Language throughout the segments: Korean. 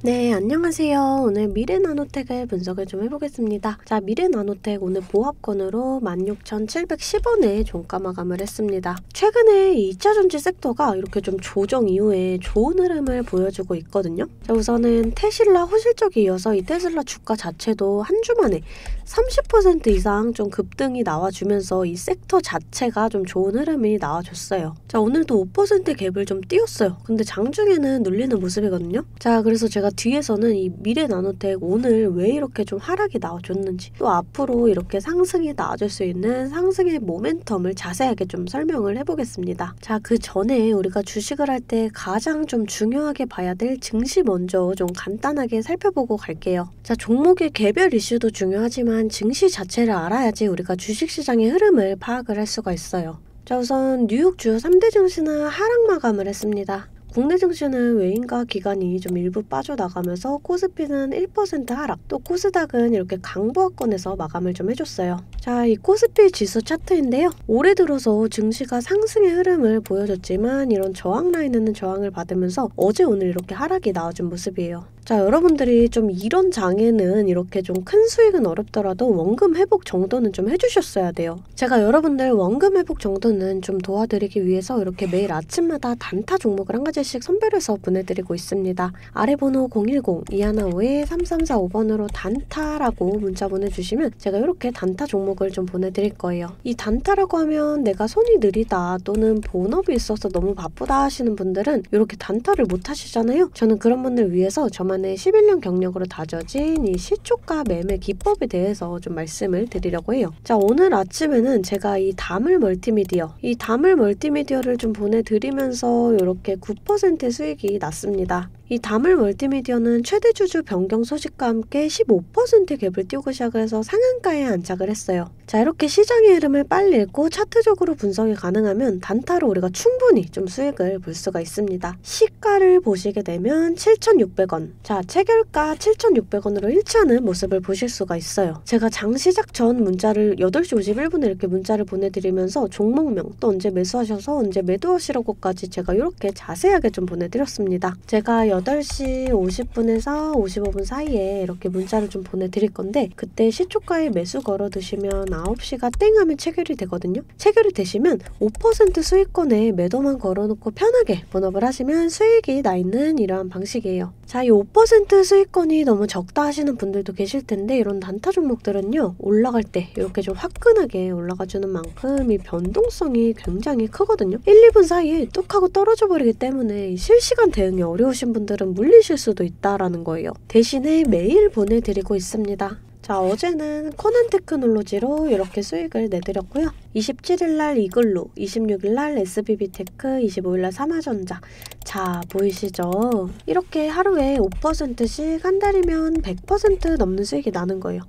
네, 안녕하세요. 오늘 미래나노텍을 분석을 좀 해보겠습니다. 자, 미래나노텍 오늘 보합권으로 16,710원에 종가 마감을 했습니다. 최근에 이 2차전지 섹터가 이렇게 좀 조정 이후에 좋은 흐름을 보여주고 있거든요. 자, 우선은 테슬라 호실적이 이어서 이 테슬라 주가 자체도 한 주 만에 30% 이상 좀 급등이 나와주면서 이 섹터 자체가 좀 좋은 흐름이 나와줬어요. 자, 오늘도 5% 갭을 좀 띄웠어요. 근데 장중에는 눌리는 모습이거든요. 자, 그래서 제가 뒤에서는 이 미래나노텍 오늘 왜 이렇게 좀 하락이 나와줬는지, 또 앞으로 이렇게 상승이 나와줄 수 있는 상승의 모멘텀을 자세하게 좀 설명을 해보겠습니다. 자, 그 전에 우리가 주식을 할 때 가장 좀 중요하게 봐야 될 증시 먼저 좀 간단하게 살펴보고 갈게요. 자, 종목의 개별 이슈도 중요하지만 증시 자체를 알아야지 우리가 주식시장의 흐름을 파악을 할 수가 있어요. 자, 우선 뉴욕 주요 3대 증시는 하락 마감을 했습니다. 국내 증시는 외인과 기관이 좀 일부 빠져나가면서 코스피는 1% 하락, 또 코스닥은 이렇게 강보합권에서 마감을 좀 해줬어요. 자, 이 코스피 지수 차트인데요. 올해 들어서 증시가 상승의 흐름을 보여줬지만 이런 저항 라인에는 저항을 받으면서 어제 오늘 이렇게 하락이 나와준 모습이에요. 자, 여러분들이 좀 이런 장에는 이렇게 좀 큰 수익은 어렵더라도 원금 회복 정도는 좀 해주셨어야 돼요. 제가 여러분들 원금 회복 정도는 좀 도와드리기 위해서 이렇게 매일 아침마다 단타 종목을 한 가지씩 선별해서 보내드리고 있습니다. 아래 번호 010-2155-3345번으로 단타라고 문자 보내주시면 제가 이렇게 단타 종목을 좀 보내드릴 거예요. 이 단타라고 하면 내가 손이 느리다 또는 본업이 있어서 너무 바쁘다 하시는 분들은 이렇게 단타를 못 하시잖아요. 저는 그런 분들 위해서 저만의 11년 경력으로 다져진 이 시초가 매매 기법에 대해서 좀 말씀을 드리려고 해요. 자, 오늘 아침에는 제가 이 다물 멀티미디어를 좀 보내드리면서 이렇게 9% 수익이 났습니다. 이 다물 멀티미디어는 최대 주주 변경 소식과 함께 15% 갭을 띄우고 시작을 해서 상한가에 안착을 했어요. 자, 이렇게 시장의 흐름을 빨리 읽고 차트적으로 분석이 가능하면 단타로 우리가 충분히 좀 수익을 볼 수가 있습니다. 시가를 보시게 되면 7,600원. 자, 체결가 7,600원으로 일치하는 모습을 보실 수가 있어요. 제가 장 시작 전 문자를 8시 51분에 이렇게 문자를 보내드리면서 종목명 또 언제 매수하셔서 언제 매도하시라고까지 제가 이렇게 자세하게 좀 보내드렸습니다. 제가 8시 50분에서 55분 사이에 이렇게 문자를 좀 보내드릴 건데 그때 시초가에 매수 걸어두시면 9시가 땡 하면 체결이 되거든요. 체결이 되시면 5% 수익권에 매도만 걸어놓고 편하게 본업을 하시면 수익이 나 있는 이러한 방식이에요. 자, 이 5% 수익권이 너무 적다 하시는 분들도 계실 텐데 이런 단타 종목들은요, 올라갈 때 이렇게 좀 화끈하게 올라가주는 만큼 이 변동성이 굉장히 크거든요. 1, 2분 사이에 뚝 하고 떨어져 버리기 때문에 실시간 대응이 어려우신 분들은 물리실 수도 있다라는 거예요. 대신에 매일 보내드리고 있습니다. 자, 어제는 코난테크놀로지로 이렇게 수익을 내드렸고요. 27일날 이글루, 26일날 SBB테크, 25일날 삼화전자. 자, 보이시죠? 이렇게 하루에 5%씩 한 달이면 100% 넘는 수익이 나는 거예요.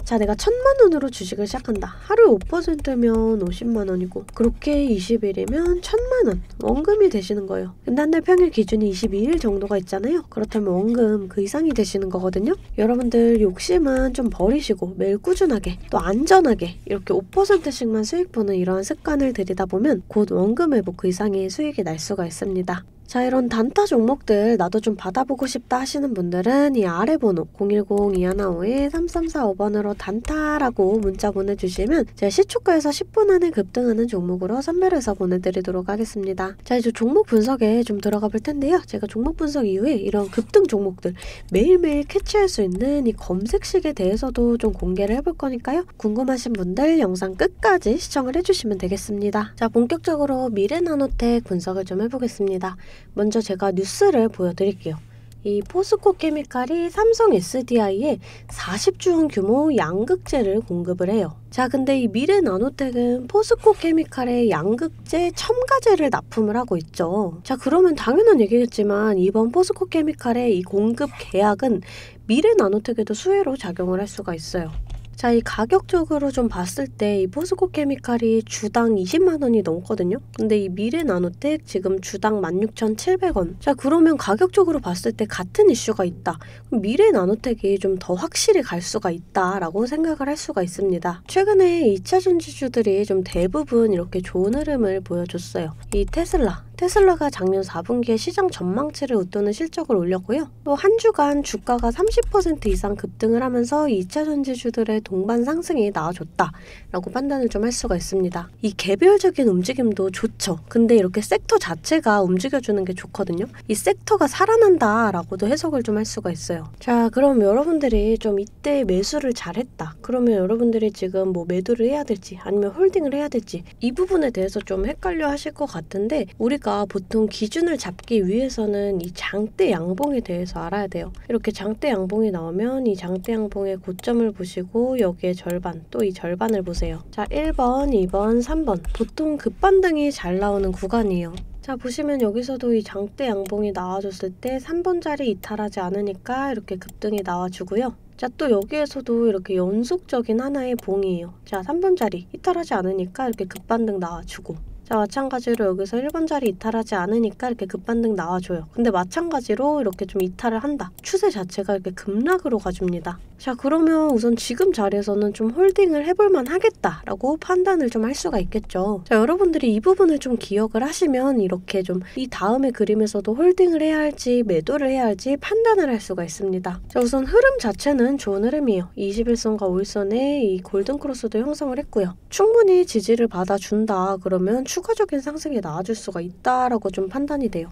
자, 내가 1,000만원으로 주식을 시작한다. 하루에 5%면 50만원이고 그렇게 20일이면 1,000만원 원금이 되시는 거예요. 근데 한 달 평일 기준이 22일 정도가 있잖아요. 그렇다면 원금 그 이상이 되시는 거거든요. 여러분들 욕심은 좀 버리시고 매일 꾸준하게 또 안전하게 이렇게 5%씩만 수익 보는 이러한 습관을 들이다 보면 곧 원금 회복 그 이상의 수익이 날 수가 있습니다. 자, 이런 단타 종목들 나도 좀 받아보고 싶다 하시는 분들은 이 아래 번호 010-2155-3345번으로 단타라고 문자 보내주시면 제가 시초가에서 10분 안에 급등하는 종목으로 선별해서 보내드리도록 하겠습니다. 자, 이제 종목 분석에 좀 들어가 볼 텐데요. 제가 종목 분석 이후에 이런 급등 종목들 매일매일 캐치할 수 있는 이 검색식에 대해서도 좀 공개를 해볼 거니까요. 궁금하신 분들 영상 끝까지 시청을 해주시면 되겠습니다. 자, 본격적으로 미래나노텍 분석을 좀 해보겠습니다. 먼저 제가 뉴스를 보여드릴게요. 이 포스코 케미칼이 삼성 SDI에 40주원 규모 양극재를 공급을 해요. 자, 근데 이 미래나노텍은 포스코 케미칼에 양극재 첨가제를 납품을 하고 있죠. 자, 그러면 당연한 얘기겠지만 이번 포스코 케미칼의 이 공급 계약은 미래나노텍에도 수혜로 작용을 할 수가 있어요. 자, 이 가격적으로 좀 봤을 때 이 포스코 케미칼이 주당 20만 원이 넘거든요. 근데 이 미래나노텍 지금 주당 16,700원. 자, 그러면 가격적으로 봤을 때 같은 이슈가 있다. 그럼 미래나노텍이 좀 더 확실히 갈 수가 있다라고 생각을 할 수가 있습니다. 최근에 2차 전지주들이 좀 대부분 이렇게 좋은 흐름을 보여줬어요. 이 테슬라 테슬라가 작년 4분기에 시장 전망치를 웃도는 실적을 올렸고요. 또 한 주간 주가가 30% 이상 급등을 하면서 2차 전지주들의 동반 상승이 나와줬다라고 판단을 좀 할 수가 있습니다. 이 개별적인 움직임도 좋죠. 근데 이렇게 섹터 자체가 움직여주는 게 좋거든요. 이 섹터가 살아난다라고도 해석을 좀 할 수가 있어요. 자, 그럼 여러분들이 좀 이때 매수를 잘했다. 그러면 여러분들이 지금 뭐 매도를 해야 될지 아니면 홀딩을 해야 될지 이 부분에 대해서 좀 헷갈려 하실 것 같은데, 우리가 보통 기준을 잡기 위해서는 이 장대 양봉에 대해서 알아야 돼요. 이렇게 장대 양봉이 나오면 이 장대 양봉의 고점을 보시고 여기에 절반, 또 이 절반을 보세요. 자, 1번, 2번, 3번 보통 급반등이 잘 나오는 구간이에요. 자, 보시면 여기서도 이 장대 양봉이 나와줬을 때 3번 자리 이탈하지 않으니까 이렇게 급등이 나와주고요. 자, 또 여기에서도 이렇게 연속적인 하나의 봉이에요. 자, 3번 자리 이탈하지 않으니까 이렇게 급반등 나와주고, 자, 마찬가지로 여기서 1번 자리 이탈하지 않으니까 이렇게 급반등 나와줘요. 근데 마찬가지로 이렇게 좀 이탈을 한다. 추세 자체가 이렇게 급락으로 가줍니다. 자, 그러면 우선 지금 자리에서는 좀 홀딩을 해볼만 하겠다라고 판단을 좀 할 수가 있겠죠. 자, 여러분들이 이 부분을 좀 기억을 하시면 이렇게 좀 이 다음의 그림에서도 홀딩을 해야 할지 매도를 해야 할지 판단을 할 수가 있습니다. 자, 우선 흐름 자체는 좋은 흐름이에요. 21선과 5일선에 이 골든크로스도 형성을 했고요. 충분히 지지를 받아준다 그러면 추가적인 상승이 나와줄 수가 있다라고 좀 판단이 돼요.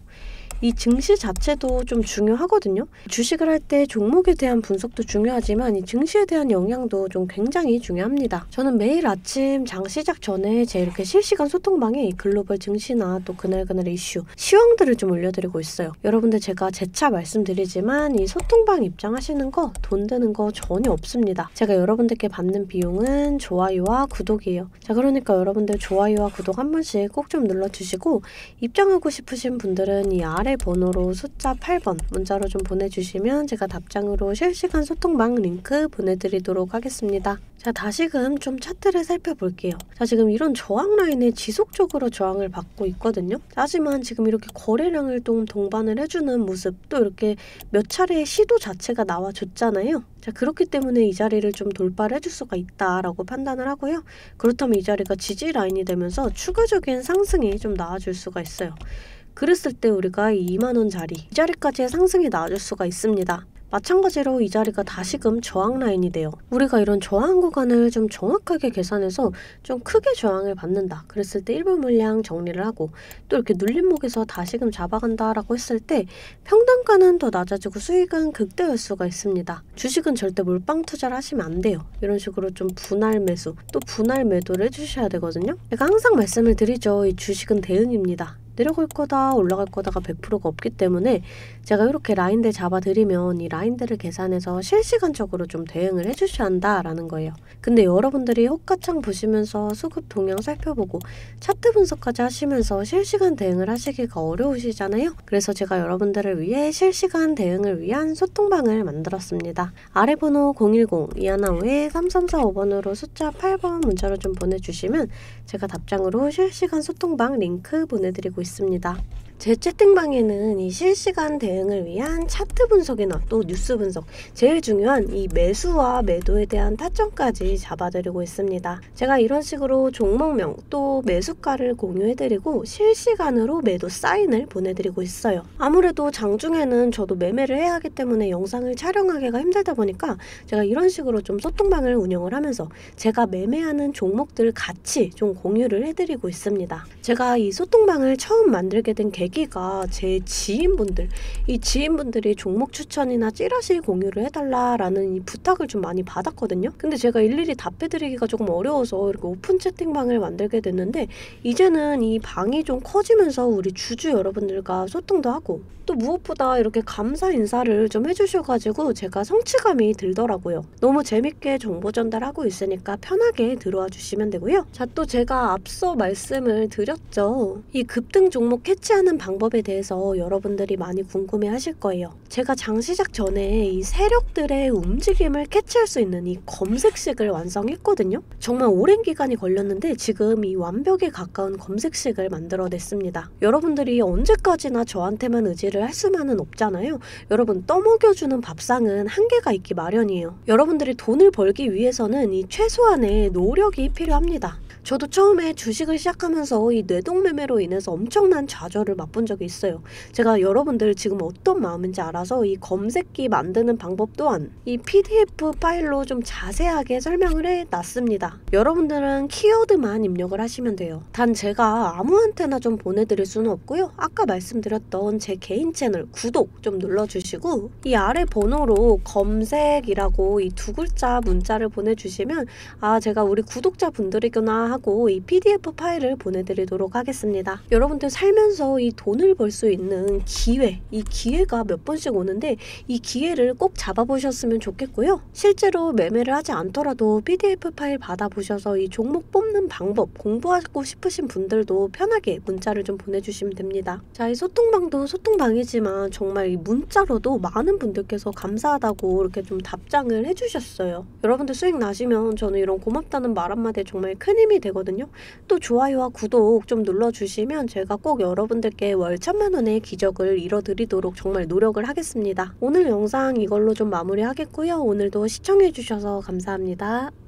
이 증시 자체도 좀 중요하거든요. 주식을 할 때 종목에 대한 분석도 중요하지만 이 증시에 대한 영향도 좀 굉장히 중요합니다. 저는 매일 아침 장 시작 전에 제 이렇게 실시간 소통방에 글로벌 증시나 또 그날그날의 이슈, 시황들을 좀 올려드리고 있어요. 여러분들 제가 재차 말씀드리지만 이 소통방 입장하시는 거 돈 드는 거 전혀 없습니다. 제가 여러분들께 받는 비용은 좋아요와 구독이에요. 자, 그러니까 여러분들 좋아요와 구독 한 번씩 꼭 좀 눌러주시고, 입장하고 싶으신 분들은 이 아래 번호로 숫자 8번 문자로 좀 보내주시면 제가 답장으로 실시간 소통방 링크 보내드리도록 하겠습니다. 자, 다시금 좀 차트를 살펴볼게요. 자, 지금 이런 저항 라인에 지속적으로 저항을 받고 있거든요. 하지만 지금 이렇게 거래량을 좀 동반을 해주는 모습, 또 이렇게 몇 차례의 시도 자체가 나와줬잖아요. 자, 그렇기 때문에 이 자리를 좀 돌파를 해줄 수가 있다라고 판단을 하고요. 그렇다면 이 자리가 지지 라인이 되면서 추가적인 상승이 좀 나와줄 수가 있어요. 그랬을 때 우리가 이 2만원 자리, 이 자리까지의 상승이 나와줄 수가 있습니다. 마찬가지로 이 자리가 다시금 저항 라인이 돼요. 우리가 이런 저항 구간을 좀 정확하게 계산해서 좀 크게 저항을 받는다. 그랬을 때 1분 물량 정리를 하고, 또 이렇게 눌림목에서 다시금 잡아간다라고 했을 때 평단가는 더 낮아지고 수익은 극대화할 수가 있습니다. 주식은 절대 몰빵 투자를 하시면 안 돼요. 이런 식으로 좀 분할 매수, 또 분할 매도를 해주셔야 되거든요. 제가 항상 말씀을 드리죠. 이 주식은 대응입니다. 내려갈 거다 올라갈 거다가 100%가 없기 때문에 제가 이렇게 라인들 잡아드리면 이 라인들을 계산해서 실시간적으로 좀 대응을 해주셔야 한다라는 거예요. 근데 여러분들이 호가창 보시면서 수급 동향 살펴보고 차트 분석까지 하시면서 실시간 대응을 하시기가 어려우시잖아요. 그래서 제가 여러분들을 위해 실시간 대응을 위한 소통방을 만들었습니다. 아래 번호 010-215-3345번으로 숫자 8번 문자로 좀 보내주시면 제가 답장으로 실시간 소통방 링크 보내드리고 있습니다. 제 채팅방에는 이 실시간 대응을 위한 차트 분석이나 또 뉴스 분석, 제일 중요한 이 매수와 매도에 대한 타점까지 잡아드리고 있습니다. 제가 이런 식으로 종목명 또 매수가를 공유해드리고 실시간으로 매도 사인을 보내드리고 있어요. 아무래도 장중에는 저도 매매를 해야 하기 때문에 영상을 촬영하기가 힘들다 보니까 제가 이런 식으로 좀 소통방을 운영을 하면서 제가 매매하는 종목들 같이 좀 공유를 해드리고 있습니다. 제가 이 소통방을 처음 만들게 된 계기가 제 지인분들, 이 지인분들이 종목 추천이나 찌라시 공유를 해달라라는 이 부탁을 좀 많이 받았거든요. 근데 제가 일일이 답해드리기가 조금 어려워서 이렇게 오픈 채팅방을 만들게 됐는데, 이제는 이 방이 좀 커지면서 우리 주주 여러분들과 소통도 하고, 또 무엇보다 이렇게 감사 인사를 좀 해주셔가지고 제가 성취감이 들더라고요. 너무 재밌게 정보 전달하고 있으니까 편하게 들어와 주시면 되고요. 자, 또 제가 앞서 말씀을 드렸죠. 이 급등 종목 캐치하는 만드는 방법에 대해서 여러분들이 많이 궁금해 하실 거예요. 제가 장 시작 전에 이 세력들의 움직임을 캐치할 수 있는 이 검색식을 완성했거든요. 정말 오랜 기간이 걸렸는데 지금 이 완벽에 가까운 검색식을 만들어냈습니다. 여러분들이 언제까지나 저한테만 의지를 할 수만은 없잖아요. 여러분, 떠먹여주는 밥상은 한계가 있기 마련이에요. 여러분들이 돈을 벌기 위해서는 이 최소한의 노력이 필요합니다. 저도 처음에 주식을 시작하면서 이 뇌동매매로 인해서 엄청난 좌절을 맛본 적이 있어요. 제가 여러분들 지금 어떤 마음인지 알아서 이 검색기 만드는 방법 또한 이 PDF 파일로 좀 자세하게 설명을 해놨습니다. 여러분들은 키워드만 입력을 하시면 돼요. 단 제가 아무한테나 좀 보내드릴 수는 없고요. 아까 말씀드렸던 제 개인 채널 구독 좀 눌러주시고 이 아래 번호로 검색이라고 이 두 글자 문자를 보내주시면 아, 제가 우리 구독자분들이구나 하고 이 PDF 파일을 보내드리도록 하겠습니다. 여러분들 살면서 이 돈을 벌 수 있는 기회, 이 기회가 몇 번씩 오는데 이 기회를 꼭 잡아보셨으면 좋겠고요. 실제로 매매를 하지 않더라도 PDF 파일 받아보셔서 이 종목 뽑는 방법 공부하고 싶으신 분들도 편하게 문자를 좀 보내주시면 됩니다. 자, 이 소통방도 소통방이지만 정말 이 문자로도 많은 분들께서 감사하다고 이렇게 좀 답장을 해주셨어요. 여러분들 수익 나시면 저는 이런 고맙다는 말 한마디에 정말 큰 힘이 되거든요. 또 좋아요와 구독 좀 눌러주시면 제가 꼭 여러분들께 월 1000만 원의 기적을 이뤄드리도록 정말 노력을 하겠습니다. 오늘 영상 이걸로 좀 마무리하겠고요. 오늘도 시청해주셔서 감사합니다.